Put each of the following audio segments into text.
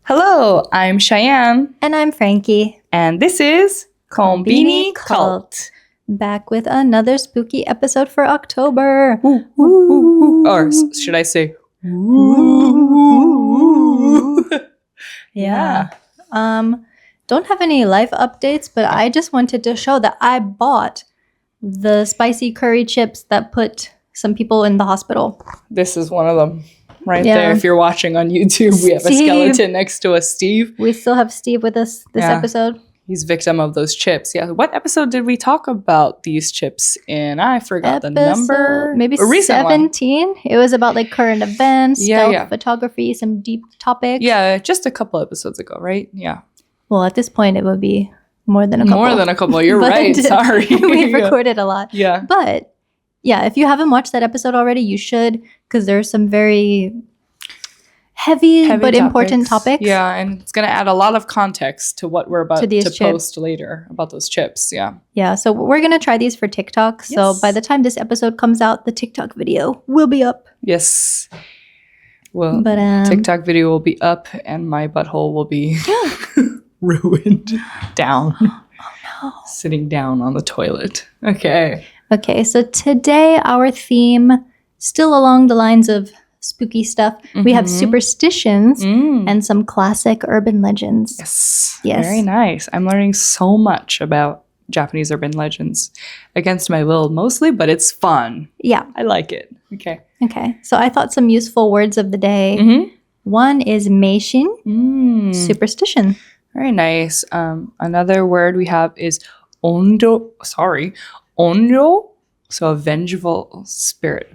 Hello, I'm Cheyenne. And I'm Frankie. And this is Conbini Cult. Back with another spooky episode for October. Ooh, ooh, ooh, ooh. Or should I say, ooh. Yeah. Don't have any life updates, but I just wanted to show that I bought the spicy curry chips that put some people in the hospital. This is one of them right there. If you're watching on YouTube, we have a skeleton next to us, Steve. We still have Steve with us this episode. He's victim of those chips. Yeah. What episode did we talk about these chips in? I forgot the number. Maybe 17. It was about like current events, stealth photography, some deep topics. Yeah, just a couple episodes ago, right? Yeah. Well, at this point, it would be more than a couple. More than a couple. You're right. Sorry. We've recorded a lot. Yeah. But yeah, if you haven't watched that episode already, you should, because there's some very heavy but important topics. Yeah, and it's going to add a lot of context to what we're about to post later about those chips. Yeah. Yeah, so we're going to try these for TikTok. Yes. So by the time this episode comes out, the TikTok video will be up. Yes. Well, TikTok video will be up and my butthole will be ruined down. Oh, no. Sitting down on the toilet. Okay. Okay, so today our theme, still along the lines of spooky stuff, we have superstitions and some classic urban legends. Yes. Very nice. I'm learning so much about Japanese urban legends against my will mostly, but it's fun. Yeah. I like it. Okay. So I thought some useful words of the day. One is meishin, superstition. Very nice. Another word we have is onryō. So a vengeful spirit.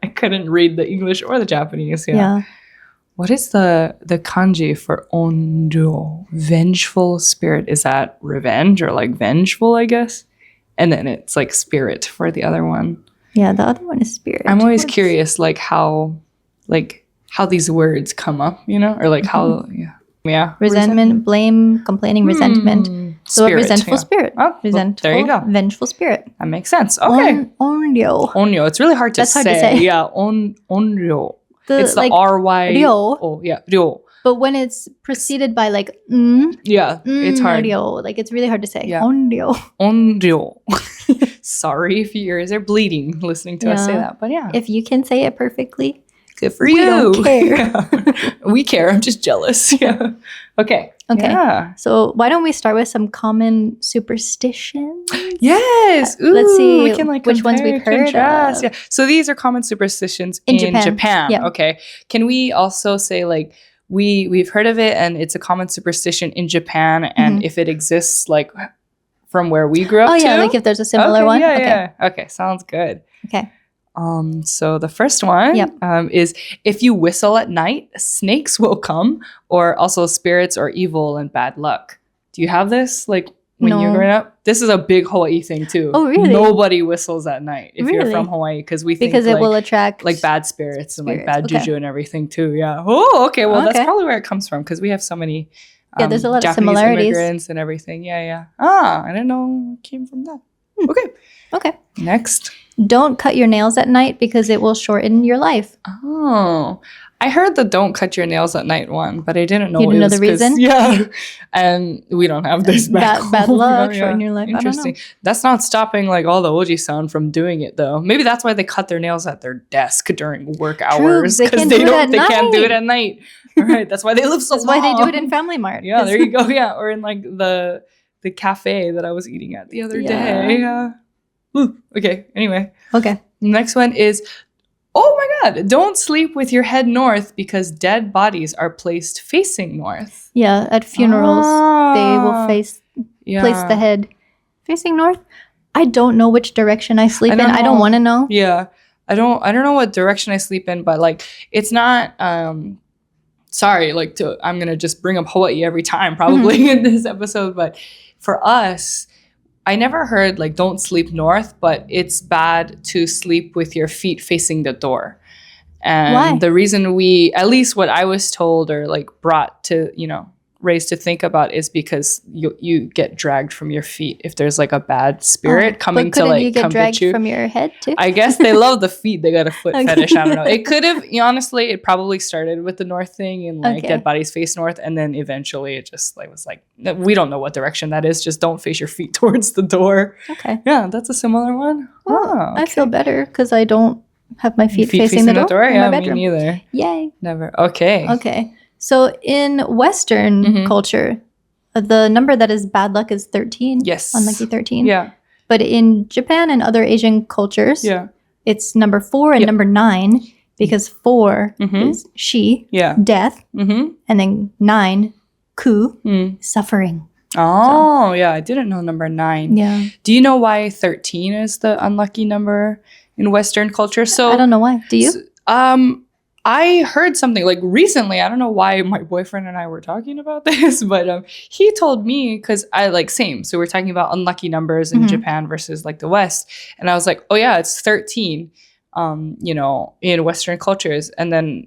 I couldn't read the English or the Japanese. Yeah. What is the kanji for onryō? Vengeful spirit. Is that revenge or like vengeful, I guess? And then it's like spirit for the other one. Yeah, the other one is spirit. I'm always curious like how these words come up, you know? Or like how resentment, blame, complaining, resentment. So Spirit, a resentful spirit. Oh, resentful, there you go. Vengeful spirit. That makes sense. Okay. Onryō. Onryō. It's really hard to say. That's hard to say. Yeah. Onryō. It's the like, R-Y. Ryo. Oh, yeah. Ryo. But when it's preceded by like it's hard. Ryo. Like it's really hard to say. Yeah. Onryō. Onryō. Sorry if your ears are bleeding listening to us say that. But yeah. If you can say it perfectly, good for you. We don't care. Yeah. We care. I'm just jealous. Yeah. Okay. Yeah. So why don't we start with some common superstitions? Yes. Ooh, let's see we can like which ones we've heard of. Yeah. So these are common superstitions in Japan. Yeah. Okay. Can we also say like we've heard of it and it's a common superstition in Japan and if it exists like from where we grew up yeah, like if there's a similar one. Yeah. Okay. Sounds good. Okay. So the first one is if you whistle at night, snakes will come, or also spirits or evil and bad luck. Do you have this? Like when you're growing up? This is a big Hawaii thing too. Oh, really? Nobody whistles at night if you're from Hawaii because we think it will attract like bad spirits and like bad juju and everything too. Yeah. Oh, okay. Well, that's probably where it comes from because we have so many there's a lot Japanese of similarities. Immigrants and everything. Yeah. I didn't know it came from that. Okay. Next. Don't cut your nails at night because it will shorten your life. Oh, I heard the don't cut your nails at night one, but I didn't know. You didn't know the reason? Yeah. And we don't have this back home. Bad luck, shorten your life. Interesting. That's not stopping like all the Oji-san from doing it though. Maybe that's why they cut their nails at their desk during work hours. Because they can't do it at night. All right. That's why they live so long. That's why they do it in Family Mart. Yeah, there you go. Yeah. Or in like the cafe that I was eating at the other day. Yeah. Okay, anyway. Okay. Next one is, oh my God, don't sleep with your head north because dead bodies are placed facing north. Yeah, at funerals, they will place the head facing north. I don't know which direction I sleep in. I don't want to know. Yeah, I don't know what direction I sleep in, but like, it's not, sorry, like I'm going to just bring up Hawaii every time probably in this episode, but for us, I never heard like don't sleep north, but it's bad to sleep with your feet facing the door. And the reason at least what I was told or like brought to, raised to think about is because you get dragged from your feet if there's like a bad spirit coming to like you get come dragged get you from your head too? I guess they love the feet. They got a foot Okay. fetish. I don't know. It could have, honestly, it probably started with the north thing and like Okay. dead bodies face north. And then eventually it just like was like, we don't know what direction that is. Just don't face your feet towards the door. Okay. Yeah, that's a similar one. Oh, I feel better because I don't have my feet facing the door in Yeah, my me bedroom. neither. Yay. Never. Okay. Okay. So in Western Mhm. culture, the number that is bad luck is 13. Yes. Unlucky 13. Yeah. But in Japan and other Asian cultures, Yeah. it's number 4 and Yep. number 9 because 4 Mhm. is she, Yeah. death, Mm-hmm. and then 9, ku, Mm. suffering. Oh, yeah. I didn't know number 9. Yeah. Do you know why 13 is the unlucky number in Western culture? So I don't know why. Do you? I heard something like recently. I don't know why my boyfriend and I were talking about this, but he told me because I like same. So we're talking about unlucky numbers in Mhm. Japan versus like the West, and I was like, oh yeah, it's 13. In Western cultures, and then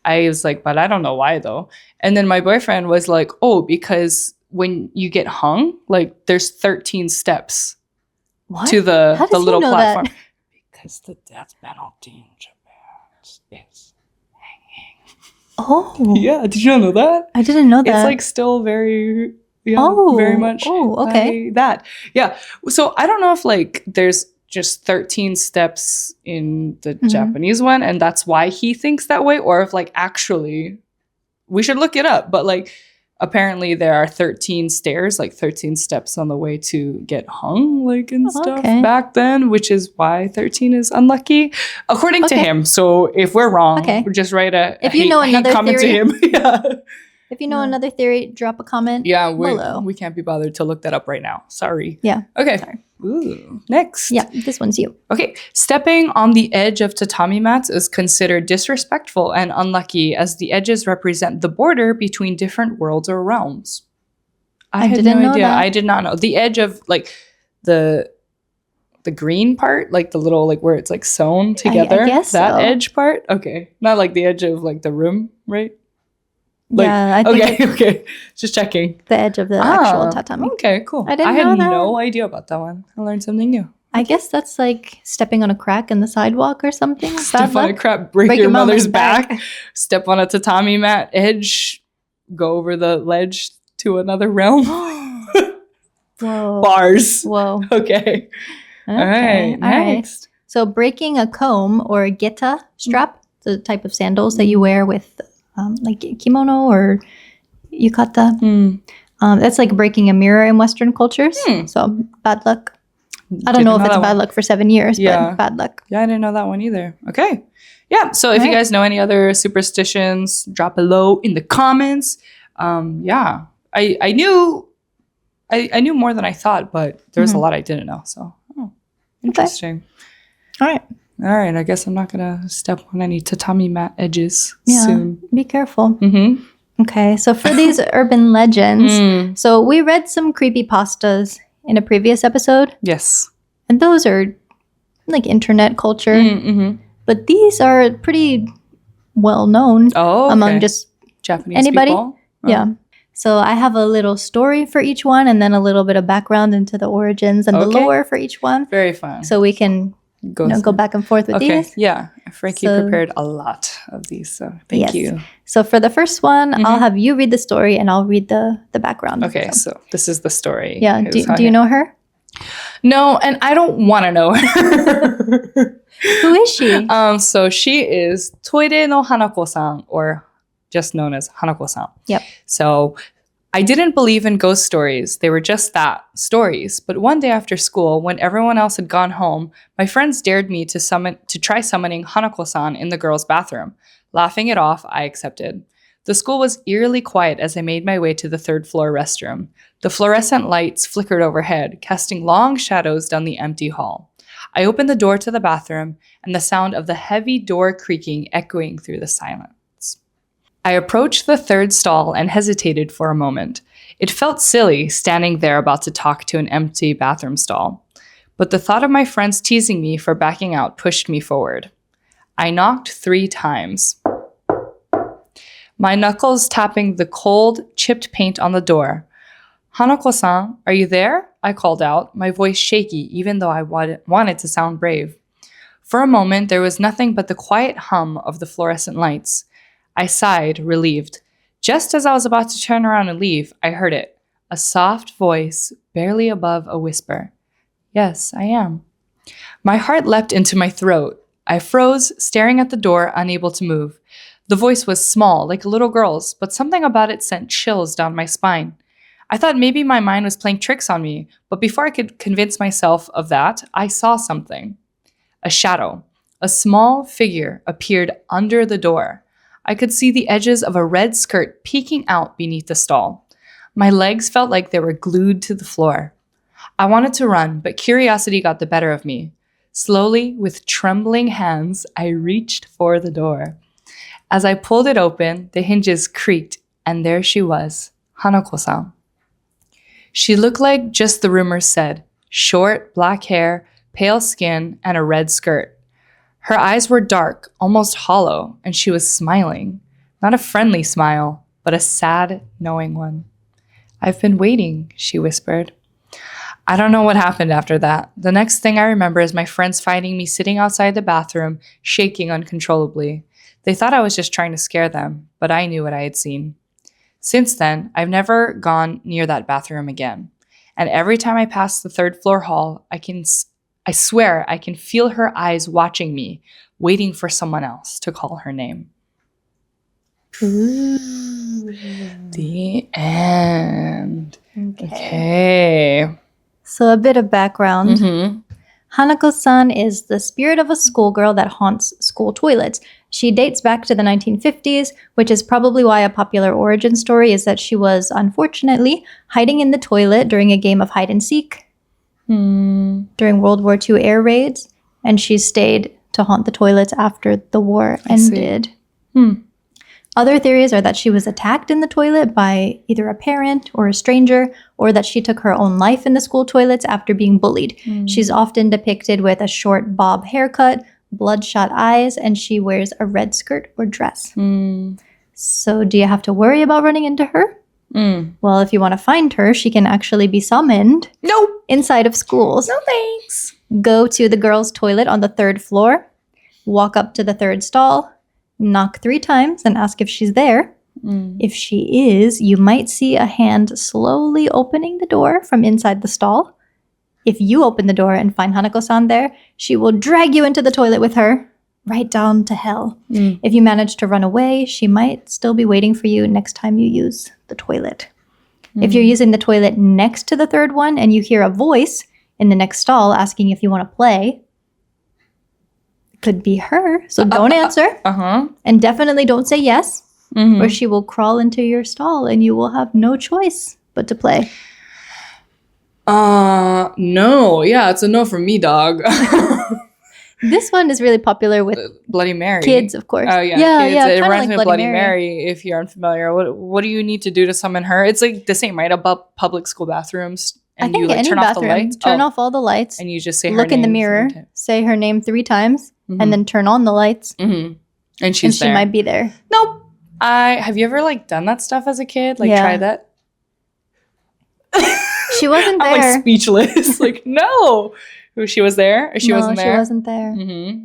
I was like, but I don't know why though. And then my boyfriend was like, oh, because when you get hung, like there's 13 steps What? to the How does he little know platform. that? Because the death penalty in Japan is Oh. yeah. Did you not know that? I didn't know that. It's like still very very much okay. by that. Yeah. So I don't know if like there's just 13 steps in the Mhm. Japanese one and that's why he thinks that way, or if like actually we should look it up, but like apparently there are 13 stairs, like 13 steps on the way to get hung, like and stuff Okay. back then, which is why 13 is unlucky according to Okay. him. So if we're wrong, Okay. just write a If you know hate another comment theory- to him. Yeah. If you know another theory, drop a comment below. We can't be bothered to look that up right now. Sorry. Yeah. Okay. Sorry. Ooh, next. Yeah, this one's you. Okay. Stepping on the edge of tatami mats is considered disrespectful and unlucky as the edges represent the border between different worlds or realms. I had didn't no know idea. that. I did not know. The edge of like the green part, like the little like where it's like sewn together. guess that so. edge part. Okay. Not like the edge of like the room, right? Like, Yeah, I think okay, okay. Just checking. the edge of the actual tatami. Okay, cool. I didn't had know that. no idea about that one. I learned something new. I guess that's like stepping on a crack in the sidewalk or something. Step Bad on a luck. crap, break your mama's mother's back. Step on a tatami mat edge, go over the ledge to another realm. Whoa. Bars. Whoa. Okay. All right. Next. So breaking a comb or a geta strap, the type of sandals that you wear with like kimono or yukata. Hmm. That's like breaking a mirror in Western cultures. Hmm. So bad luck. I don't know if it's bad luck for 7 years, Yeah. but bad luck. Yeah, I didn't know that one either. Okay. Yeah. So if you Alright. guys know any other superstitions, drop below in the comments. Yeah. I knew more than I thought, but there was a Mhm. lot I didn't know. So interesting. All right. All right. I guess I'm not gonna step on any tatami mat edges Yeah. soon. Be careful. Mm-hmm. Okay. So for these urban legends, so we read some creepypastas in a previous episode, Yes. and those are like internet culture, Mm-hmm. but these are pretty well known Oh, okay. among just Japanese anybody? people. yeah. So I have a little story for each one, and then a little bit of background into the origins and the Okay. lore for each one, Very fun. so we can go through. back and forth with Okay. these. Yeah. Frankie So- prepared a lot of these, so thank Yes. you. So for the first one, Mhm. I'll have you read the story, and I'll read the background. Okay. So- So this is the story. yeah. Here's how Do you know her? No, and I don't want to know her. Who is she? So she is Toire no Hanako-san, or just known as Hanako-san. Yep. So I didn't believe in ghost stories. They were just that, stories. But one day after school, when everyone else had gone home, my friends dared me to try summoning Hanako-san in the girls' bathroom. Laughing it off, I accepted. The school was eerily quiet as I made my way to the third-floor restroom. The fluorescent lights flickered overhead, casting long shadows down the empty hall. I opened the door to the bathroom, and the sound of the heavy door creaking echoing through the silence. I approached the third stall and hesitated for a moment. It felt silly standing there about to talk to an empty bathroom stall. But the thought of my friends teasing me for backing out pushed me forward. I knocked 3 times. my knuckles tapping the cold, chipped paint on the door. Hanako-san, are you there? I called out, my voice shaky even though I wanted to sound brave. For a moment, there was nothing but the quiet hum of the fluorescent lights. I sighed, relieved. Just as I was about to turn around and leave, I heard it. A soft voice, barely above a whisper. Yes, I am. My heart leapt into my throat. I froze, staring at the door, unable to move. The voice was small, like a little girl's, but something about it sent chills down my spine. I thought maybe my mind was playing tricks on me, but before I could convince myself of that, I saw something. A shadow. A small figure appeared under the door. I could see the edges of a red skirt peeking out beneath the stall. My legs felt like they were glued to the floor. I wanted to run, but curiosity got the better of me. Slowly, with trembling hands, I reached for the door. As I pulled it open, the hinges creaked, and there she was, Hanako-san. She looked like just the rumors said, short, black hair, pale skin, and a red skirt. Her eyes were dark, almost hollow, and she was smiling. Not a friendly smile, but a sad, knowing one. I've been waiting, she whispered. I don't know what happened after that. The next thing I remember is my friends finding me sitting outside the bathroom, shaking uncontrollably. They thought I was just trying to scare them, but I knew what I had seen. Since then, I've never gone near that bathroom again. And every time I pass the third floor hall, I swear I can feel her eyes watching me, waiting for someone else to call her name. Ooh. The end. Okay. So a bit of background. Mm-hmm. Hanako-san is the spirit of a schoolgirl that haunts school toilets. She dates back to the 1950s, which is probably why a popular origin story is that she was, unfortunately, hiding in the toilet during a game of hide and seek during World War II air raids, and she stayed to haunt the toilets after the war ended. Other theories are that she was attacked in the toilet by either a parent or a stranger, or that she took her own life in the school toilets after being bullied. She's often depicted with a short bob haircut, bloodshot eyes, and she wears a red skirt or dress. So do you have to worry about running into her? Well, if you want to find her, she can actually be summoned inside of schools. No thanks. Go to the girls' toilet on the 3rd floor, walk up to the 3rd stall, knock 3 times and ask if she's there. If she is, you might see a hand slowly opening the door from inside the stall. If you open the door and find Hanako-san there, she will drag you into the toilet with her, right down to hell. If you manage to run away, she might still be waiting for you next time you use the toilet. If you're using the toilet next to the 3rd one and you hear a voice in the next stall asking if you want to play, could be her. So don't answer. And definitely don't say yes, or she will crawl into your stall and you will have no choice but to play. No. Yeah, it's a no from me, dog. This one is really popular with Bloody Mary. kids, of course. Oh, yeah. Yeah, It kinda reminds me of Bloody Mary. Mary, if you're unfamiliar. What do you need to do to summon her? It's like the same, right? About public school bathrooms. I And think you like any turn bathroom, off the lights. turn off all the lights, And you just say her look in the name mirror, 3 times. say her name 3 times, and then turn on the lights, And and she's she there. might be there. Nope. Have you ever like done that stuff as a kid? Like Yeah. try that? She wasn't I'm there. like speechless. Like, no. She was there? Or she wasn't there? She wasn't there.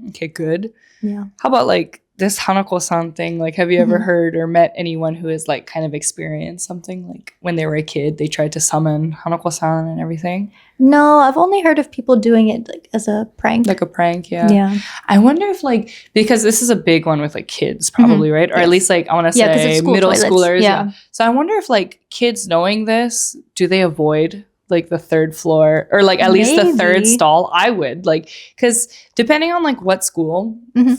Okay, good. Yeah. How about like this Hanako-san thing? Like, have you ever heard or met anyone who has like kind of experienced something like when they were a kid, they tried to summon Hanako-san and everything? No, I've only heard of people doing it like as a prank. Like a prank, yeah. Yeah. I wonder if like, because this is a big one with like kids probably, right? Or at Yes. least like I want to Yeah, 'cause say it's school middle toilets. schoolers. Yeah. So I wonder if like kids knowing this, do they avoid like the 3rd floor or like at least the 3rd Maybe. stall? I would like, because depending on like what school,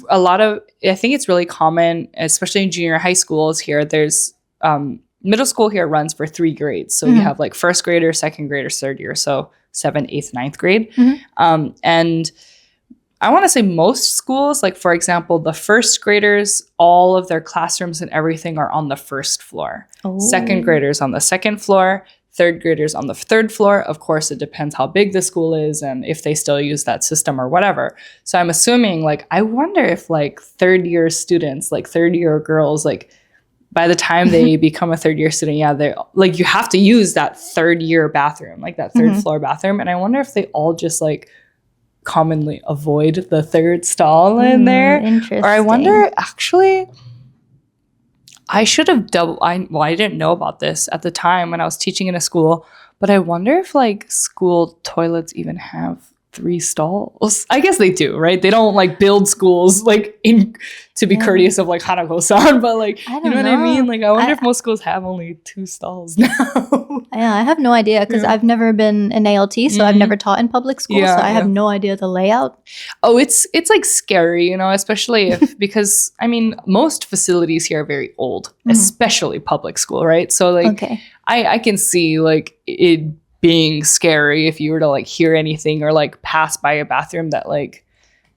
a lot of, I think it's really common, especially in junior high schools here, there's middle school here runs for 3 grades. So you have like 1st grader, 2nd grader, 3rd year. So 7th, 8th, 9th grade. And I want to say most schools, like for example, the 1st graders, all of their classrooms and everything are on the 1st floor. 2nd graders on the 2nd floor, 3rd graders on the 3rd floor. Of course, it depends how big the school is and if they still use that system or whatever. So I'm assuming, like, I wonder if like 3rd year students, like 3rd year girls, like by the time they become a third year student, they like you have to use that third year bathroom, like that third floor bathroom. And I wonder if they all just like commonly avoid the third stall in there. Interesting. Or I wonder, actually, I should have I didn't know about this at the time when I was teaching in a school, but I wonder if like school toilets even have 3 stalls. I guess they do, right? They don't like build schools like to be courteous of like Hanako-san, but like, you know what I mean? Like, I wonder if most schools have only 2 stalls now. Yeah, I have no idea because I've never been an ALT, so I've never taught in public school, so I have no idea the layout. Oh, it's like scary, you know, especially if because I mean most facilities here are very old, especially public school, right? So like I can see like it being scary if you were to like hear anything or like pass by a bathroom that like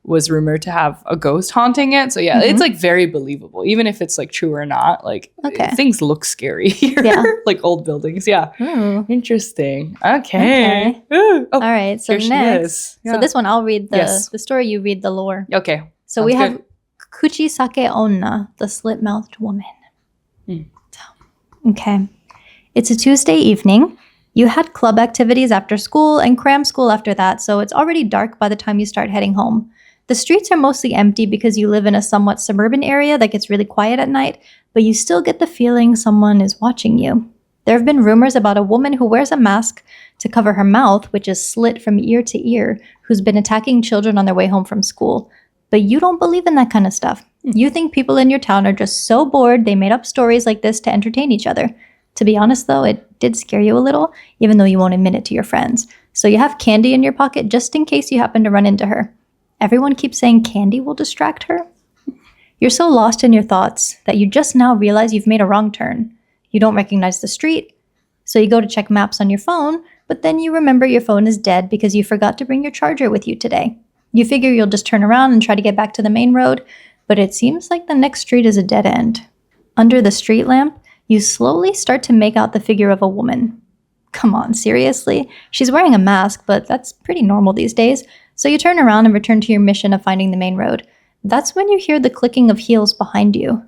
was rumored to have a ghost haunting it. So it's like very believable, even if it's like true or not. Like things look scary here, like old buildings. Interesting. Okay. All right. So next, so this one I'll read the story. You read the lore. Okay. So we have Kuchisake Onna, the slit-mouthed woman. Okay. It's a Tuesday evening. You had club activities after school and cram school after that, so it's already dark by the time you start heading home. The streets are mostly empty because you live in a somewhat suburban area that gets really quiet at night, but you still get the feeling someone is watching you. There have been rumors about a woman who wears a mask to cover her mouth, which is slit from ear to ear, who's been attacking children on their way home from school. But you don't believe in that kind of stuff. You think people in your town are just so bored they made up stories like this to entertain each other. To be honest, though, it did scare you a little, even though you won't admit it to your friends. So you have candy in your pocket just in case you happen to run into her. Everyone keeps saying candy will distract her. You're so lost in your thoughts that you just now realize you've made a wrong turn. You don't recognize the street, so you go to check maps on your phone, but then you remember your phone is dead because you forgot to bring your charger with you today. You figure you'll just turn around and try to get back to the main road, but it seems like the next street is a dead end. Under the street lamp, you slowly start to make out the figure of a woman. Come on, seriously? She's wearing a mask, but that's pretty normal these days. So you turn around and return to your mission of finding the main road. That's when you hear the clicking of heels behind you.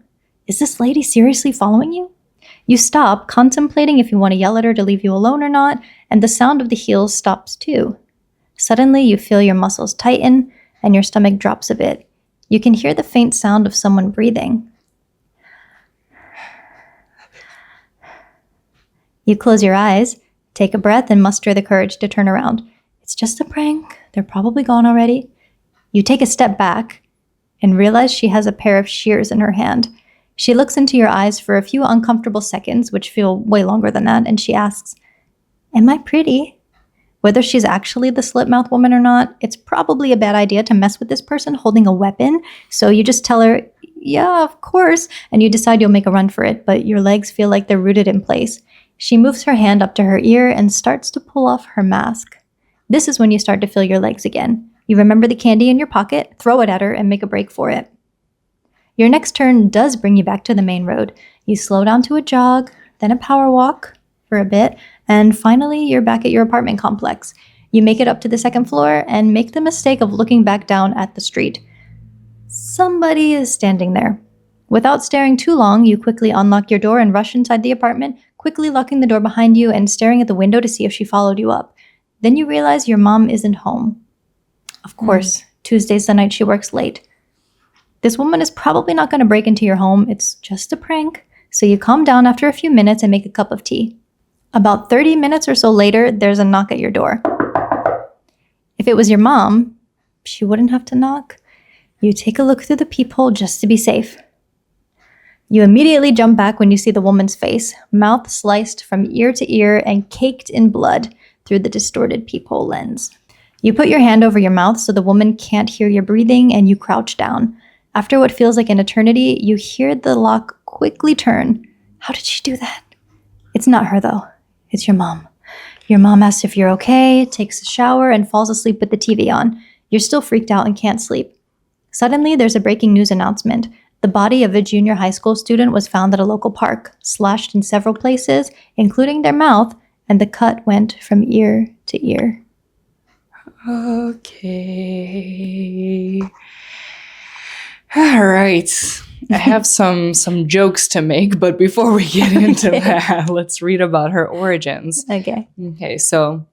Is this lady seriously following you? You stop, contemplating if you want to yell at her to leave you alone or not, and the sound of the heels stops too. Suddenly, you feel your muscles tighten, and your stomach drops a bit. You can hear the faint sound of someone breathing. You close your eyes, take a breath, and muster the courage to turn around. It's just a prank. They're probably gone already. You take a step back and realize she has a pair of shears in her hand. She looks into your eyes for a few uncomfortable seconds, which feel way longer than that, and she asks, "Am I pretty?" Whether she's actually the slit-mouthed woman or not, it's probably a bad idea to mess with this person holding a weapon, so you just tell her, "Yeah, of course," and you decide you'll make a run for it, but your legs feel like they're rooted in place. She moves her hand up to her ear and starts to pull off her mask. This is when you start to feel your legs again. You remember the candy in your pocket, throw it at her, and make a break for it. Your next turn does bring you back to the main road. You slow down to a jog, then a power walk for a bit, and finally you're back at your apartment complex. You make it up to the second floor and make the mistake of looking back down at the street. Somebody is standing there. Without staring too long, you quickly unlock your door and rush inside the apartment, quickly locking the door behind you and staring at the window to see if she followed you up. Then you realize your mom isn't home. Of course, Tuesday's the night she works late. This woman is probably not going to break into your home. It's just a prank. So you calm down after a few minutes and make a cup of tea. About 30 minutes or so later, there's a knock at your door. If it was your mom, she wouldn't have to knock. You take a look through the peephole just to be safe. You immediately jump back when you see the woman's face, mouth sliced from ear to ear and caked in blood through the distorted peephole lens. You put your hand over your mouth so the woman can't hear your breathing and you crouch down. After what feels like an eternity, you hear the lock quickly turn. How did she do that? It's not her though. It's your mom. Your mom asks if you're okay, takes a shower, and falls asleep with the TV on. You're still freaked out and can't sleep. Suddenly, there's a breaking news announcement. The body of a junior high school student was found at a local park, slashed in several places, including their mouth, and the cut went from ear to ear. Okay. All right. I have some jokes to make, but before we get into that, let's read about her origins. Okay, so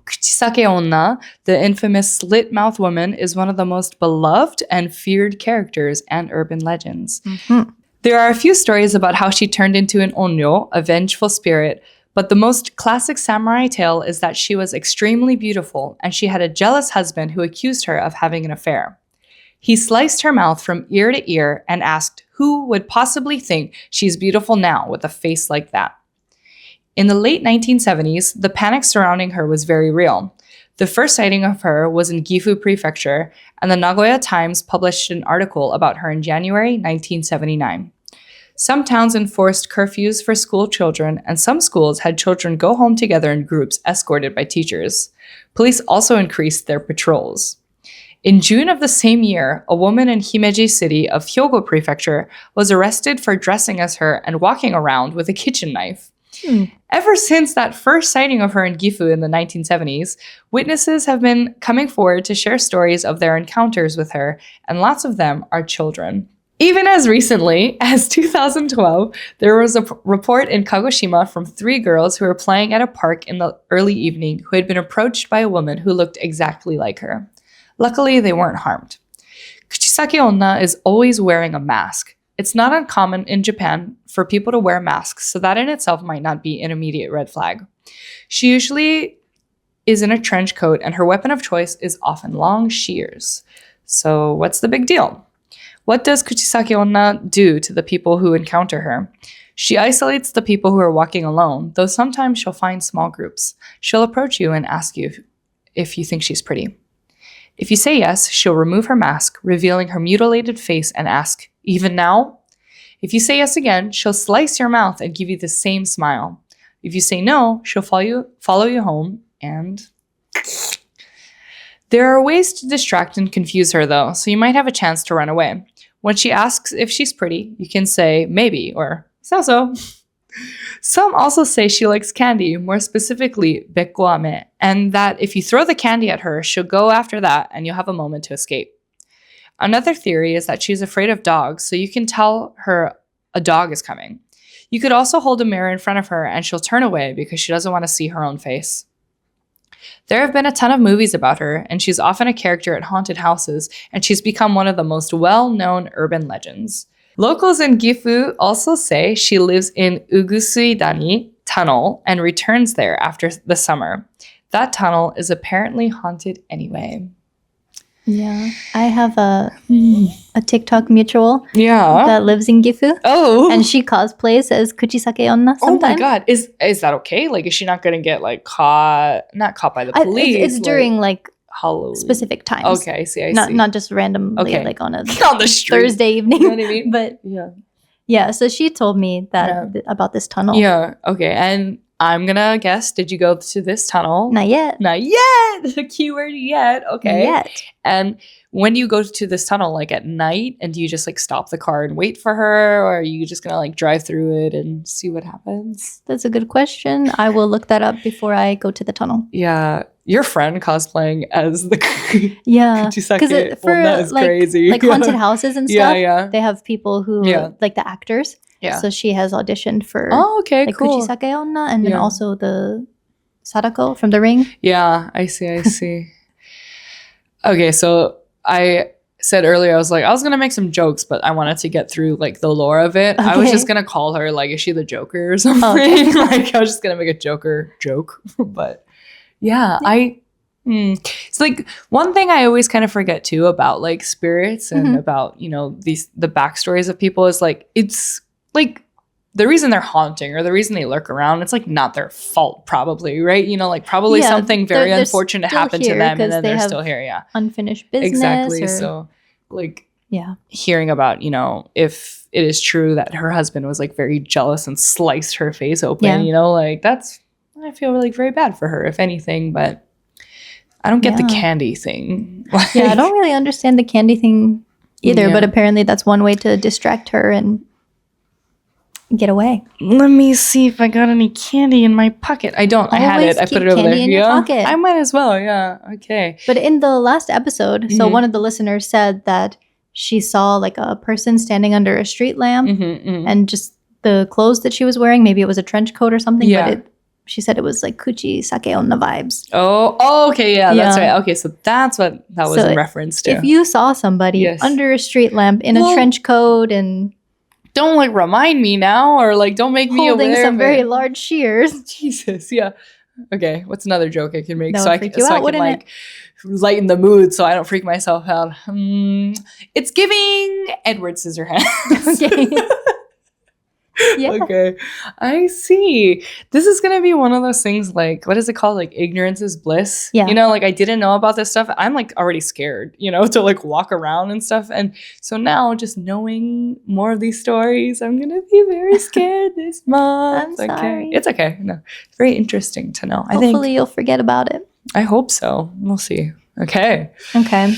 Kuchisake Onna, the infamous slit-mouthed woman, is one of the most beloved and feared characters and urban legends. There are a few stories about how she turned into an onryō, a vengeful spirit, but the most classic samurai tale is that she was extremely beautiful and she had a jealous husband who accused her of having an affair. He sliced her mouth from ear to ear and asked, who would possibly think she's beautiful now with a face like that? In the late 1970s, the panic surrounding her was very real. The first sighting of her was in Gifu Prefecture, and the Nagoya Times published an article about her in January 1979. Some towns enforced curfews for school children, and some schools had children go home together in groups escorted by teachers. Police also increased their patrols. In June of the same year, a woman in Himeji City of Hyogo Prefecture was arrested for dressing as her and walking around with a kitchen knife. Ever since that first sighting of her in Gifu in the 1970s, witnesses have been coming forward to share stories of their encounters with her, and lots of them are children. Even as recently as 2012, there was a report in Kagoshima from 3 girls who were playing at a park in the early evening who had been approached by a woman who looked exactly like her. Luckily, they weren't harmed. Kuchisake Onna is always wearing a mask. It's not uncommon in Japan for people to wear masks, so that in itself might not be an immediate red flag. She usually is in a trench coat, and her weapon of choice is often long shears. So what's the big deal? What does Kuchisake Onna do to the people who encounter her? She isolates the people who are walking alone, though sometimes she'll find small groups. She'll approach you and ask you if you think she's pretty. If you say yes, she'll remove her mask, revealing her mutilated face and ask, even now? If you say yes again, she'll slice your mouth and give you the same smile. If you say no, she'll follow you home and... There are ways to distract and confuse her though, so you might have a chance to run away. When she asks if she's pretty, you can say maybe or so-so. Some also say she likes candy, more specifically bekkoame, and that if you throw the candy at her, she'll go after that and you'll have a moment to escape. Another theory is that she's afraid of dogs, so you can tell her a dog is coming. You could also hold a mirror in front of her and she'll turn away because she doesn't want to see her own face. There have been a ton of movies about her, and she's often a character at haunted houses, and she's become one of the most well-known urban legends. Locals in Gifu also say she lives in Ugusuidani Tunnel and returns there after the summer. That tunnel is apparently haunted anyway. Yeah, I have a TikTok mutual that lives in Gifu. Oh. And she cosplays as Kuchisake Onna sometimes. Oh my god. Is that okay? Like, is she not going to get, like, not caught by the police? It's during, like, Halloween. Specific times. Okay, I see. Not just randomly, like, on the street. Thursday evening. You know what I mean? But, yeah, so she told me that about this tunnel. Yeah, okay. And I'm going to guess, did you go to this tunnel? Not yet. Not yet! The keyword yet. Okay. Yet. And when do you go to this tunnel, like at night? And do you just like stop the car and wait for her? Or are you just going to like drive through it and see what happens? That's a good question. I will look that up before I go to the tunnel. Yeah. Your friend cosplaying as the Kuchisake Onna is crazy. Like haunted houses and stuff. Yeah. They have people who, like the actors. Yeah. So she has auditioned for cool. Kuchisake Onna and then also the Sadako from The Ring. Yeah, I see. Okay, so I said earlier, I was going to make some jokes, but I wanted to get through like the lore of it. Okay. I was just going to call her like, is she the Joker or something? Okay. Like I was just going to make a Joker joke. But yeah, it's like one thing I always kind of forget too about like spirits and about, you know, the backstories of people is like, it's like the reason they're haunting or the reason they lurk around, it's like not their fault probably, right? You know, like probably something very unfortunate happened to them and then they're still here. Yeah. Unfinished business. Exactly. So like hearing about, you know, if it is true that her husband was like very jealous and sliced her face open, you know, like I feel like very bad for her if anything, but I don't get the candy thing. Yeah, I don't really understand the candy thing either, but apparently that's one way to distract her and get away. Let me see if I got any candy in my pocket. I don't. I had it. I put it over there. In your pocket. I might as well. Yeah. Okay. But in the last episode, so one of the listeners said that she saw like a person standing under a street lamp Mm-hmm. and just the clothes that she was wearing, maybe it was a trench coat or something, Yeah. but she said it was like Kuchisake Onna vibes. Oh, okay, yeah, that's Yeah. right. Okay, so that's what that was So in reference to. If you saw somebody Yes. under a street lamp in Well, a trench coat and don't like remind me now, or like don't make me holding aware some of very it. large shears, Jesus, yeah. Okay, what's another joke I can make That so would I freak can, you so out, I can wouldn't like lighten the mood so I don't freak myself out? It's giving Edward Scissorhands. Okay. Yeah. Okay, I see. This is gonna be one of those things like, what is it called? Like ignorance is bliss. Yeah. You know, like I didn't know about this stuff. I'm like already scared, you know, to like walk around and stuff. And so now just knowing more of these stories, I'm gonna be very scared this month. I'm Okay. sorry. It's okay. No, it's very interesting to know. Hopefully you'll forget about it. I hope so. We'll see. Okay. Okay.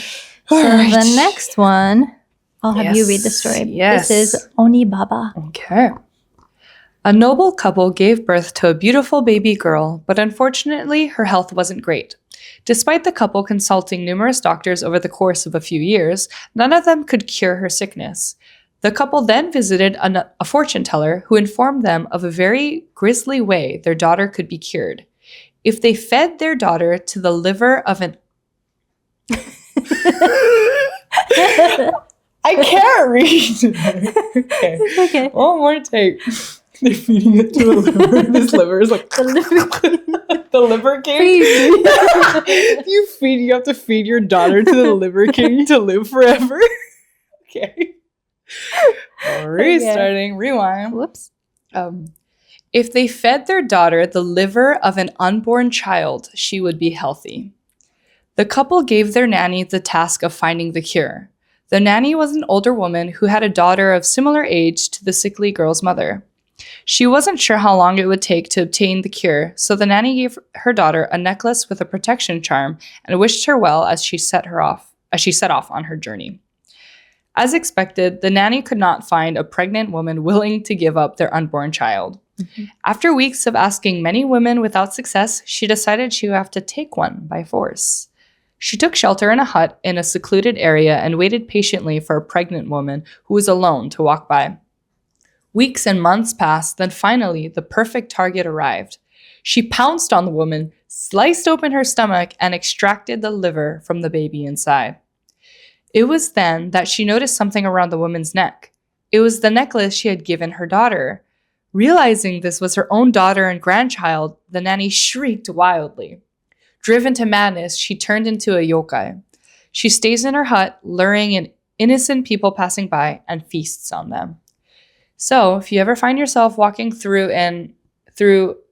All So right. the next one, I'll have you read the Yes, story. yes. This is Oni Baba. Okay. A noble couple gave birth to a beautiful baby girl, but unfortunately, her health wasn't great. Despite the couple consulting numerous doctors over the course of a few years, none of them could cure her sickness. The couple then visited a fortune teller who informed them of a very grisly way their daughter could be cured. If they fed their daughter to the liver of an... I can't read. Okay. Okay. One more take. They're feeding it to the liver. This liver is like the liver king. You have to feed your daughter to the liver king to live forever. Okay. Restarting. Rewind. Whoops. If they fed their daughter the liver of an unborn child, she would be healthy. The couple gave their nanny the task of finding the cure. The nanny was an older woman who had a daughter of similar age to the sickly girl's mother. She wasn't sure how long it would take to obtain the cure, so the nanny gave her daughter a necklace with a protection charm and wished her well as she set off on her journey. As expected, the nanny could not find a pregnant woman willing to give up their unborn child. Mm-hmm. After weeks of asking many women without success, she decided she would have to take one by force. She took shelter in a hut in a secluded area and waited patiently for a pregnant woman who was alone to walk by. Weeks and months passed, then finally the perfect target arrived. She pounced on the woman, sliced open her stomach, and extracted the liver from the baby inside. It was then that she noticed something around the woman's neck. It was the necklace she had given her daughter. Realizing this was her own daughter and grandchild, the nanny shrieked wildly. Driven to madness, she turned into a yokai. She stays in her hut, luring in innocent people passing by and feasts on them. So, if you ever find yourself walking through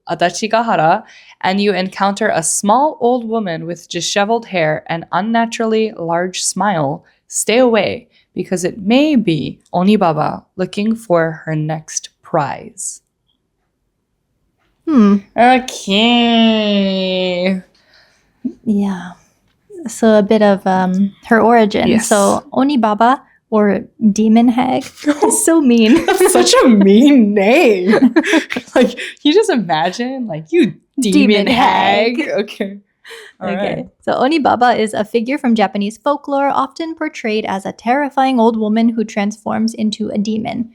Adachigahara and you encounter a small old woman with disheveled hair and unnaturally large smile, stay away because it may be Oni Baba looking for her next prize. Okay. Yeah. So a bit of her origin. Yes. So Oni Baba, or demon hag, is so mean. That's such a mean name. Like, you just imagine, like, you demon hag. Okay. All right. So Oni Baba is a figure from Japanese folklore, often portrayed as a terrifying old woman who transforms into a demon.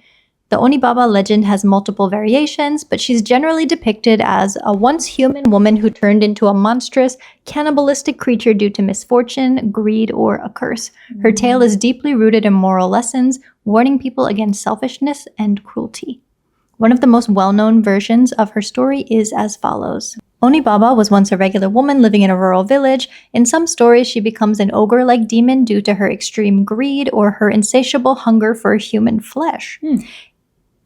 The Oni Baba legend has multiple variations, but she's generally depicted as a once human woman who turned into a monstrous, cannibalistic creature due to misfortune, greed, or a curse. Her tale is deeply rooted in moral lessons, warning people against selfishness and cruelty. One of the most well-known versions of her story is as follows. Oni Baba was once a regular woman living in a rural village. In some stories, she becomes an ogre-like demon due to her extreme greed or her insatiable hunger for human flesh.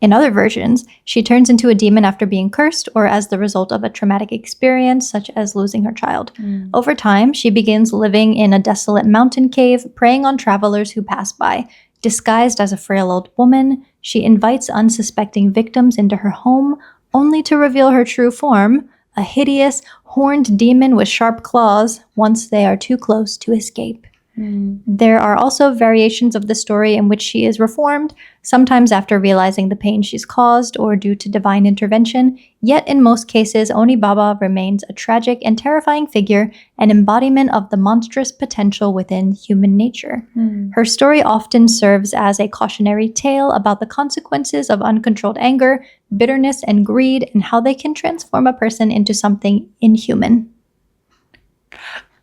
In other versions, she turns into a demon after being cursed or as the result of a traumatic experience, such as losing her child. Over time, she begins living in a desolate mountain cave, preying on travelers who pass by. Disguised as a frail old woman, she invites unsuspecting victims into her home, only to reveal her true form, a hideous, horned demon with sharp claws, once they are too close to escape. There are also variations of the story in which she is reformed, sometimes after realizing the pain she's caused or due to divine intervention. Yet in most cases, Oni Baba remains a tragic and terrifying figure, an embodiment of the monstrous potential within human nature. Her story often serves as a cautionary tale about the consequences of uncontrolled anger, bitterness, and greed, and how they can transform a person into something inhuman.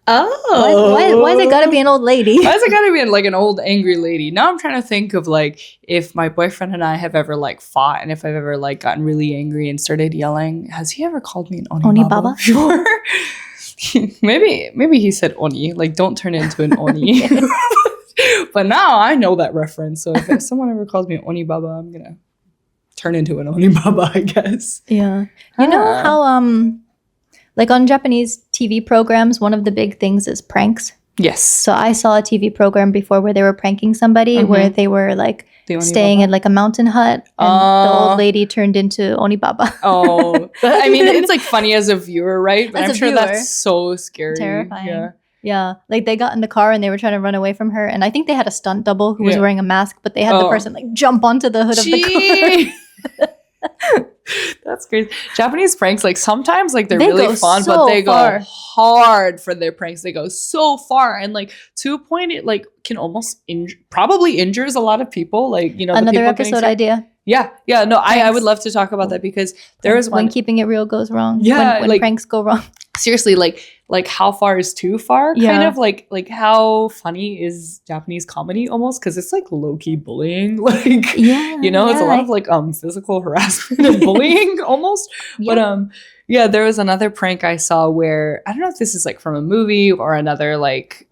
Oh, why is it gotta be an old lady? Why is it gotta be like an old angry lady? Now I'm trying to think of like if my boyfriend and I have ever like fought, and if I've ever like gotten really angry and started yelling. Has he ever called me an Oni Baba? Sure. maybe he said Oni, like don't turn into an Oni. But now I know that reference. So if someone ever calls me an Oni Baba, I'm gonna turn into an Oni Baba, I guess. Yeah. You know how like on Japanese TV programs, one of the big things is pranks. Yes. So I saw a TV program before where they were pranking somebody, where they were like staying in like a mountain hut, and the old lady turned into Oni Baba. I mean, it's like funny as a viewer, right? But I'm sure that's so scary. Terrifying. Yeah, like they got in the car and they were trying to run away from her, and I think they had a stunt double who was wearing a mask, but they had the person like jump onto the hood of the car. That's crazy. Japanese pranks, like sometimes like they're really fun, so but they far. go hard for their pranks. They go so far, and like to a point it like can almost probably injures a lot of people. Like, you know, another episode idea. Yeah. No, I would love to talk about that, because there is when keeping it real goes wrong. Yeah, when like, pranks go wrong. Seriously, like how far is too far? Kind of like how funny is Japanese comedy almost, because it's like low-key bullying. Like, you know, it's a lot of like physical harassment and bullying almost. But there was another prank I saw where I don't know if this is like from a movie or another like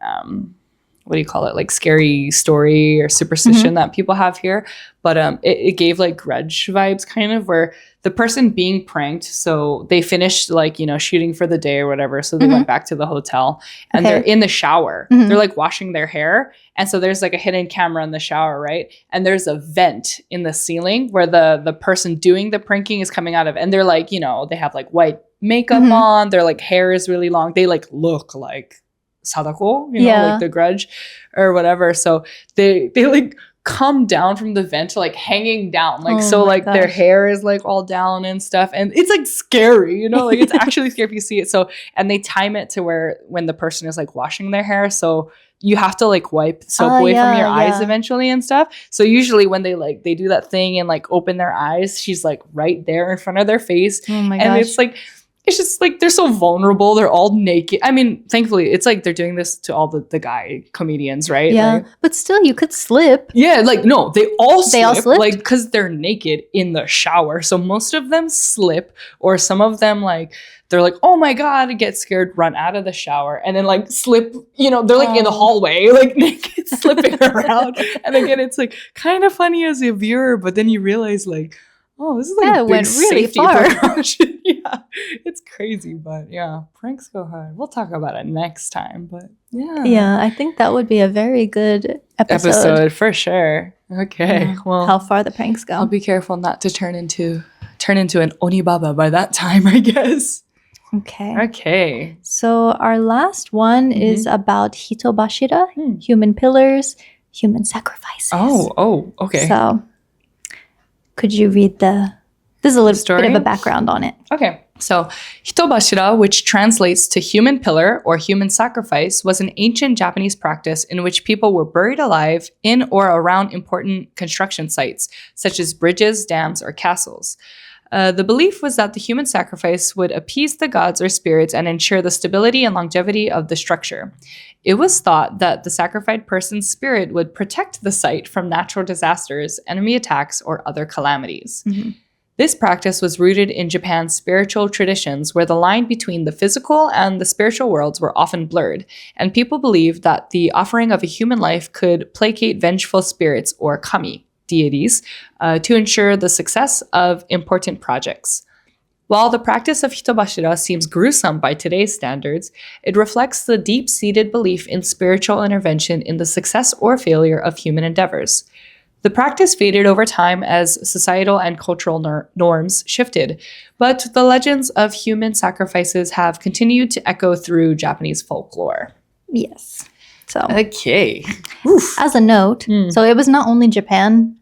what do you call it, like scary story or superstition that people have here, but it gave like Grudge vibes, kind of, where the person being pranked, so they finished like, you know, shooting for the day or whatever, so they went back to the hotel, and they're in the shower, they're like washing their hair, and so there's like a hidden camera in the shower, right, and there's a vent in the ceiling where the person doing the pranking is coming out of, and they're like, you know, they have like white makeup on, their like hair is really long, they like look like Sadako, you know, like the Grudge or whatever. So they like come down from the vent to like hanging down, like their hair is like all down and stuff, and it's like scary, you know, like it's actually scary if you see it. So, and they time it to where when the person is like washing their hair, so you have to like wipe soap away from your eyes eventually and stuff. So usually when they do that thing and like open their eyes, she's like right there in front of their face. Oh my gosh. And it's like, it's just like they're so vulnerable. They're all naked. I mean, thankfully, it's like they're doing this to all the guy comedians, right? Yeah, like, but still, you could slip. Yeah, like no, they all slip, slipped? like because they're naked in the shower. So most of them slip, or some of them like they're like, oh my god, get scared, run out of the shower, and then like slip. You know, they're like in the hallway, like naked, slipping around. And again, it's like kind of funny as a viewer, but then you realize like, oh, this is like a big went really safety far. precaution. Yeah, it's crazy, but yeah, pranks go hard. We'll talk about it next time, but yeah. Yeah, I think that would be a very good episode for sure. Okay, yeah. Well, how far the pranks go. I'll be careful not to turn into an Oni Baba by that time, I guess. Okay. So our last one is about Hito bashira, human pillars, human sacrifices. Oh, okay. So could you read this is a little bit of a background on it. Okay. So, Hito bashira, which translates to human pillar or human sacrifice, was an ancient Japanese practice in which people were buried alive in or around important construction sites, such as bridges, dams, or castles. The belief was that the human sacrifice would appease the gods or spirits and ensure the stability and longevity of the structure. It was thought that the sacrificed person's spirit would protect the site from natural disasters, enemy attacks, or other calamities. This practice was rooted in Japan's spiritual traditions, where the line between the physical and the spiritual worlds were often blurred, and people believed that the offering of a human life could placate vengeful spirits or kami, deities, to ensure the success of important projects. While the practice of Hito bashira seems gruesome by today's standards, it reflects the deep-seated belief in spiritual intervention in the success or failure of human endeavors. The practice faded over time as societal and cultural norms shifted, but the legends of human sacrifices have continued to echo through Japanese folklore. Yes. So, Okay. Oof. as a note, so it was not only Japan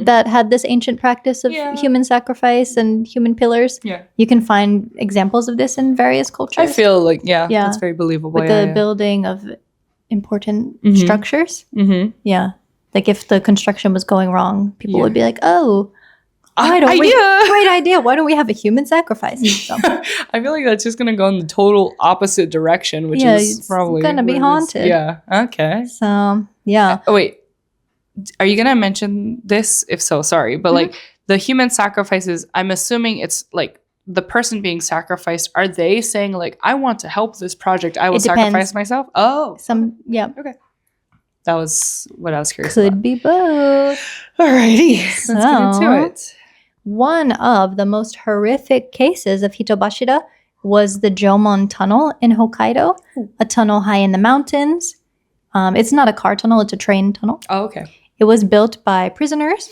that had this ancient practice of Yeah. human sacrifice and human pillars. Yeah. You can find examples of this in various cultures. I feel like, Yeah. that's very believable. with the building of important structures. Mm-hmm. Yeah. Like if the construction was going wrong, people would be like, oh, great idea. Why don't we have a human sacrifice? So, I feel like that's just going to go in the total opposite direction, which is it's probably going to be what it is. haunted. Yeah. Okay. So, yeah. Oh, wait. Are you going to mention this? If so, sorry. But like the human sacrifices, I'm assuming it's like the person being sacrificed. Are they saying like, I want to help this project. I will sacrifice myself? Oh. Okay. That was what I was curious Could about. be both. Alrighty. Let's get into it. One of the most horrific cases of Hito bashira was the Jomon Tunnel in Hokkaido, a tunnel high in the mountains. It's not a car tunnel, it's a train tunnel. Oh, okay. It was built by prisoners.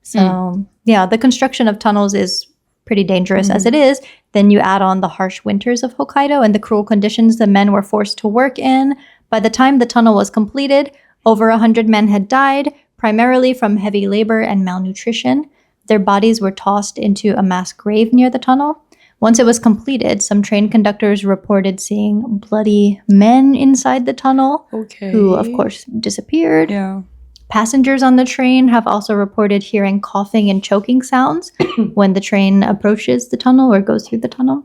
So, yeah, the construction of tunnels is pretty dangerous as it is. Then you add on the harsh winters of Hokkaido and the cruel conditions the men were forced to work in. By the time the tunnel was completed, over 100 men had died, primarily from heavy labor and malnutrition. Their bodies were tossed into a mass grave near the tunnel. Once it was completed, some train conductors reported seeing bloody men inside the tunnel, who, of course, disappeared. Yeah. Passengers on the train have also reported hearing coughing and choking sounds when the train approaches the tunnel or goes through the tunnel.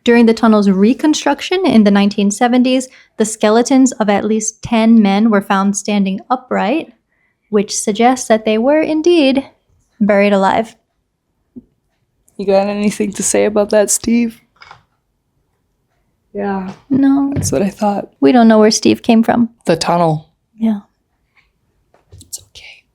During the tunnel's reconstruction in the 1970s, the skeletons of at least 10 men were found standing upright, which suggests that they were indeed buried alive. You got anything to say about that, Steve? Yeah. No, That's what I thought. we don't know where Steve came from. The tunnel. Yeah. It's okay.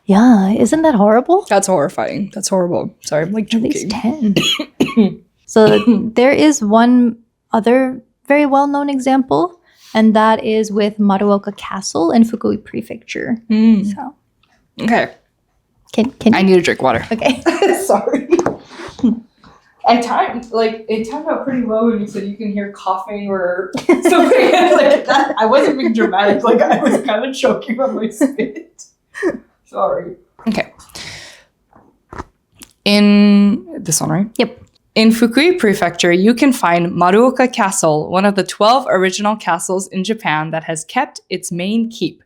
Yeah, isn't that horrible? That's horrifying. That's horrible. Sorry, I'm like At joking. least 10. So there is one other very well-known example, and that is with Maruoka Castle in Fukui Prefecture. So, Okay. can I need to drink water. Okay. Sorry. It timed out pretty low when you said you can hear coughing or something like that. I wasn't being dramatic. Like I was kind of choking on my spit. Sorry. Okay. In this one, right? Yep. In Fukui Prefecture, you can find Maruoka Castle, one of the 12 original castles in Japan that has kept its main keep.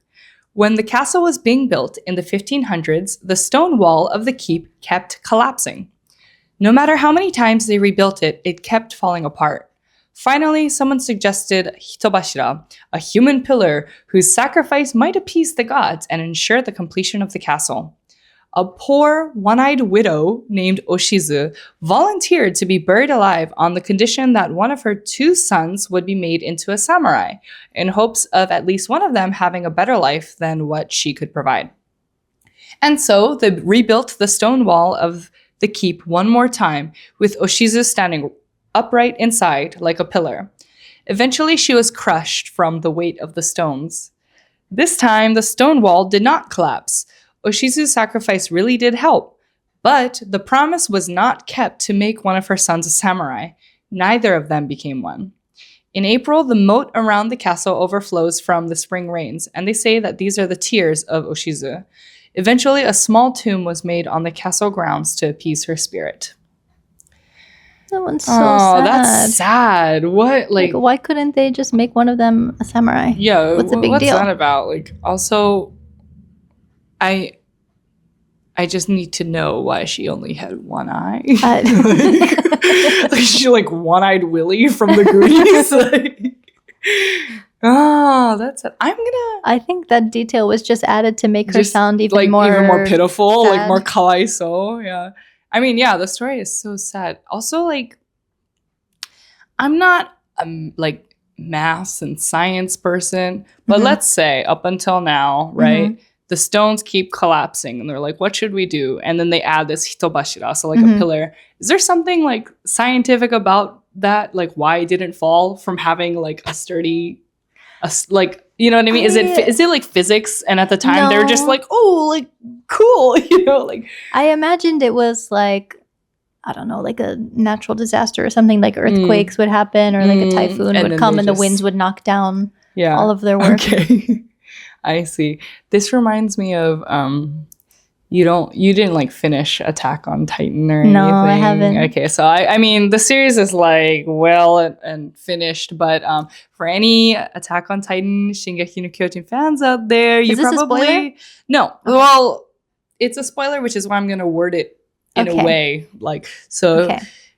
When the castle was being built in the 1500s, the stone wall of the keep kept collapsing. No matter how many times they rebuilt it, it kept falling apart. Finally, someone suggested Hito bashira, a human pillar whose sacrifice might appease the gods and ensure the completion of the castle. A poor, one-eyed widow named Oshizu volunteered to be buried alive on the condition that one of her 2 sons would be made into a samurai, in hopes of at least one of them having a better life than what she could provide. And so they rebuilt the stone wall of the keep one more time, with Oshizu standing upright inside like a pillar. Eventually, she was crushed from the weight of the stones. This time, the stone wall did not collapse. Oshizu's sacrifice really did help, but the promise was not kept to make one of her sons a samurai. Neither of them became one. In April, the moat around the castle overflows from the spring rains, and they say that these are the tears of Oshizu. Eventually, a small tomb was made on the castle grounds to appease her spirit. That one's so sad. That's sad. What, Like, why couldn't they just make one of them a samurai? Yeah, What's the big what's deal? that about? Like, also, I just need to know why she only had one eye. Like she like one-eyed Willy from the Goonies. That's it. I think that detail was just added to make her Just, sound even like more even more pitiful, like sad. more kawaiso. Yeah. I mean, yeah, the story is so sad. Also, like, I'm not like maths and science person, but let's say up until now, right? The stones keep collapsing and they're like, what should we do? And then they add this hitobashira, so like a pillar. Is there something like scientific about that? Like why it didn't fall from having like a sturdy, like, you know what I mean? Is it like physics? And at the time they were just like, oh, like cool, you know, like. I imagined it was like, I don't know, like a natural disaster or something, like earthquakes would happen or like a typhoon And would then come they and the just- winds would knock down Yeah. all of their work. Okay. I see. This reminds me of you didn't like finish Attack on Titan or anything. No, I haven't. Okay, so I mean the series is like well and finished, but for any Attack on Titan Shingeki no Kyojin fans out there, you Is this probably a spoiler? No. Okay. Well, it's a spoiler, which is why I'm gonna word it in a way. Like so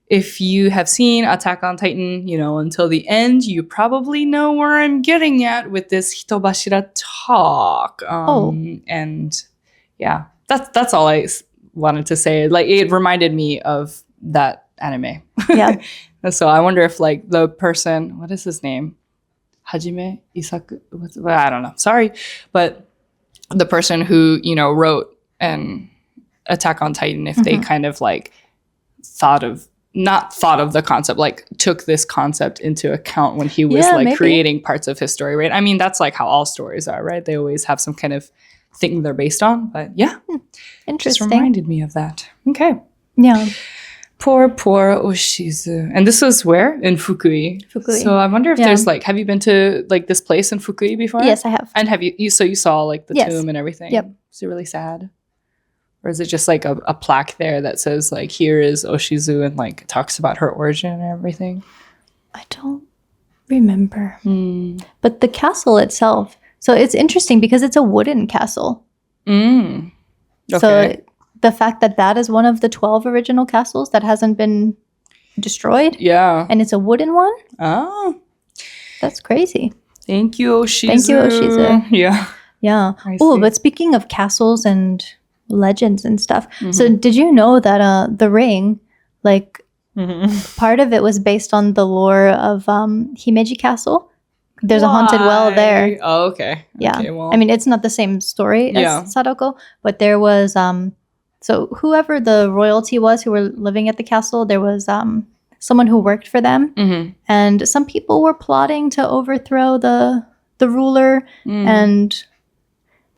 if you have seen Attack on Titan, until the end, you probably know where I'm getting at with this Hito bashira talk. And yeah. That's all I wanted to say. Like it reminded me of that anime. Yeah. So I wonder if like the person, what is his name? Hajime Isaku? I don't know. Sorry, but the person who wrote an Attack on Titan, if they kind of like not thought of the concept, like took this concept into account when he was like creating parts of his story, right? I mean, that's like how all stories are, right? They always have some kind of thing they're based on, but yeah. Interesting. Just reminded me of that. Okay. Yeah. Poor Oshizu. And this was where? In Fukui. So I wonder if there's like, have you been to like this place in Fukui before? Yes, I have. And have you saw like the tomb and everything? Yep. Is it really sad? Or is it just like a plaque there that says like, here is Oshizu and like talks about her origin and everything? I don't remember. But the castle itself, so it's interesting because it's a wooden castle. Okay. So the fact that is one of the 12 original castles that hasn't been destroyed. Yeah. And it's a wooden one. Oh. That's crazy. Thank you, Oshizu. Thank you, Oshizu. Yeah. Yeah. Oh, but speaking of castles and legends and stuff. So did you know that the ring, like part of it was based on the lore of Himeji Castle? There's a haunted well there. Oh, okay. Yeah. Okay, well. I mean, it's not the same story as Sadako, but there was so whoever the royalty was who were living at the castle, there was someone who worked for them, and some people were plotting to overthrow the ruler, and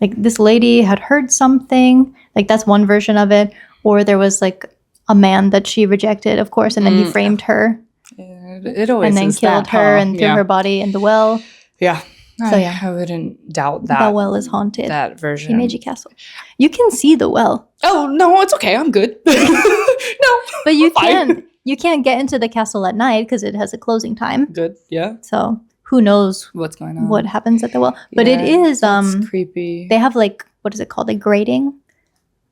like this lady had heard something. Like that's one version of it, or there was like a man that she rejected, of course, and then he framed her. It always and then is killed that, her and threw her body in the well. Yeah. So yeah, I wouldn't doubt that. The well is haunted. That version. Himeji Castle. You can see the well. Oh no, it's okay. I'm good. No, but you can't get into the castle at night because it has a closing time. Good. Yeah. So who knows what's going on? What happens at the well? But it is creepy. They have like, what is it called? A grating.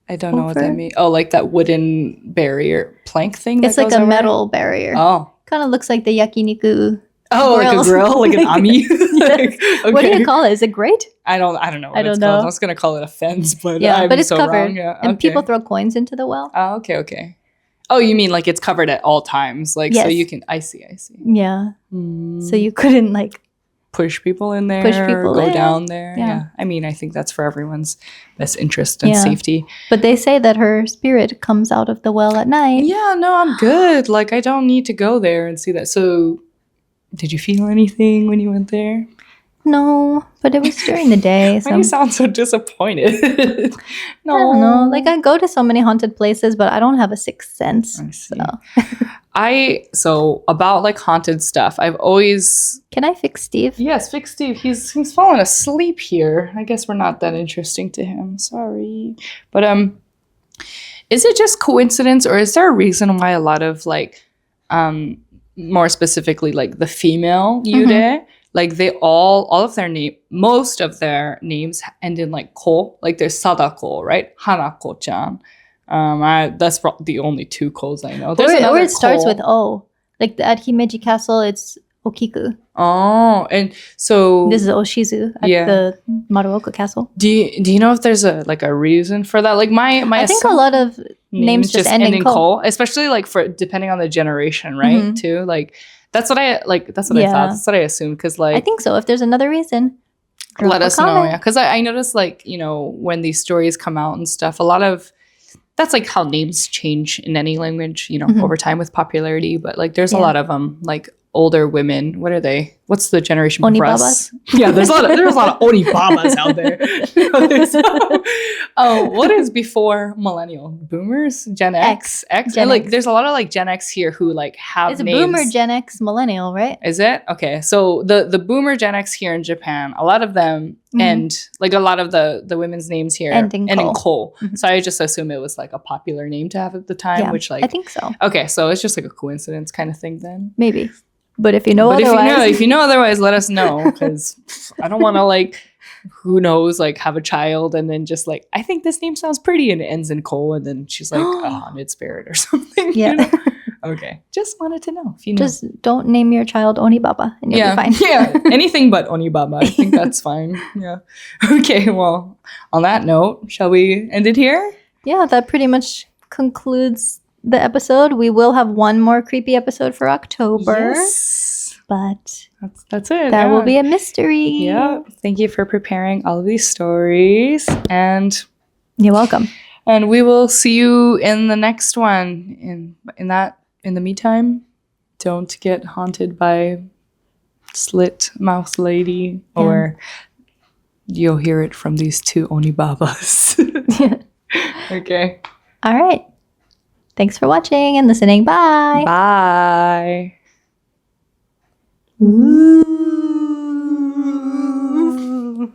I don't know what that means. Oh, like that wooden barrier plank thing. It's like a metal barrier. Oh. Kind of looks like the yakiniku. Oh, grills. like a grill, like an ami. Okay. What do you call it? Is it grate? I don't know. What it's called. I was gonna call it a fence, but but it's covered. Wrong. Yeah. And people throw coins into the well. Oh, okay. Oh, you mean like it's covered at all times, like so you can. I see. Yeah. So you couldn't like push people in there, or go down there. Yeah. I mean, I think that's for everyone's best interest and safety. But they say that her spirit comes out of the well at night. Yeah, no, I'm good. Like, I don't need to go there and see that. So, did you feel anything when you went there? No, but it was during the day. Why do you sound so disappointed? No. I don't know. Like, I go to so many haunted places, but I don't have a sixth sense. I see. So about like haunted stuff, I've always... Can I fix Steve? Yes, fix Steve. He's fallen asleep here. I guess we're not that interesting to him. Sorry. But is it just coincidence, or is there a reason why a lot of like more specifically like the female yude, like they all of their most of their names end in like ko, like there's Sadako, right? Hanako-chan. That's the only two ko's I know. Or it starts with O. Like at Himeji Castle, it's Okiku. Oh, and so this is Oshizu at the Maruoka Castle. Do you know if there's a reason for that? Like my I think a lot of names just end in ko, especially like for depending on the generation, right? Too like that's what I thought. That's what I assumed because like I think so. If there's another reason, let us know. Yeah, because I noticed like when these stories come out and stuff, a lot of that's like how names change in any language, over time with popularity. But like there's a lot of like older women. What are they? What's the generation Oni before us? Yeah, there's a lot of Oni Babas out there. What is before millennial? Boomers? Gen X? X? Gen And, like X. there's a lot of like Gen X here who like have It's a names. boomer, Gen X, millennial, right? Is it? Okay. So the boomer Gen X here in Japan, a lot of them and like a lot of the women's names here End in Cole. Mhm. So I just assume it was like a popular name to have at the time, Yeah, which like I think so. okay, so it's just like a coincidence kind of thing then. Maybe. But if you know But otherwise. if you know otherwise, let us know because I don't want to like who knows like have a child and then just like I think this name sounds pretty and it ends in Cole and then she's like a haunted spirit or something. Yeah. You know? Okay. Just wanted to know if you know. Just don't name your child Oni Baba and you'll be fine. Yeah. Anything but Oni Baba. I think that's fine. Yeah. Okay. Well, on that note, shall we end it here? Yeah, that pretty much concludes the episode. We will have one more creepy episode for October. Yes. But That's it. that will be a mystery. Yeah. Thank you for preparing all of these stories. And You're welcome. we will see you in the next one. In the meantime, don't get haunted by slit mouth lady or you'll hear it from these two Oni Babas. Okay. All right. Thanks for watching and listening. Bye. Bye. Ooh.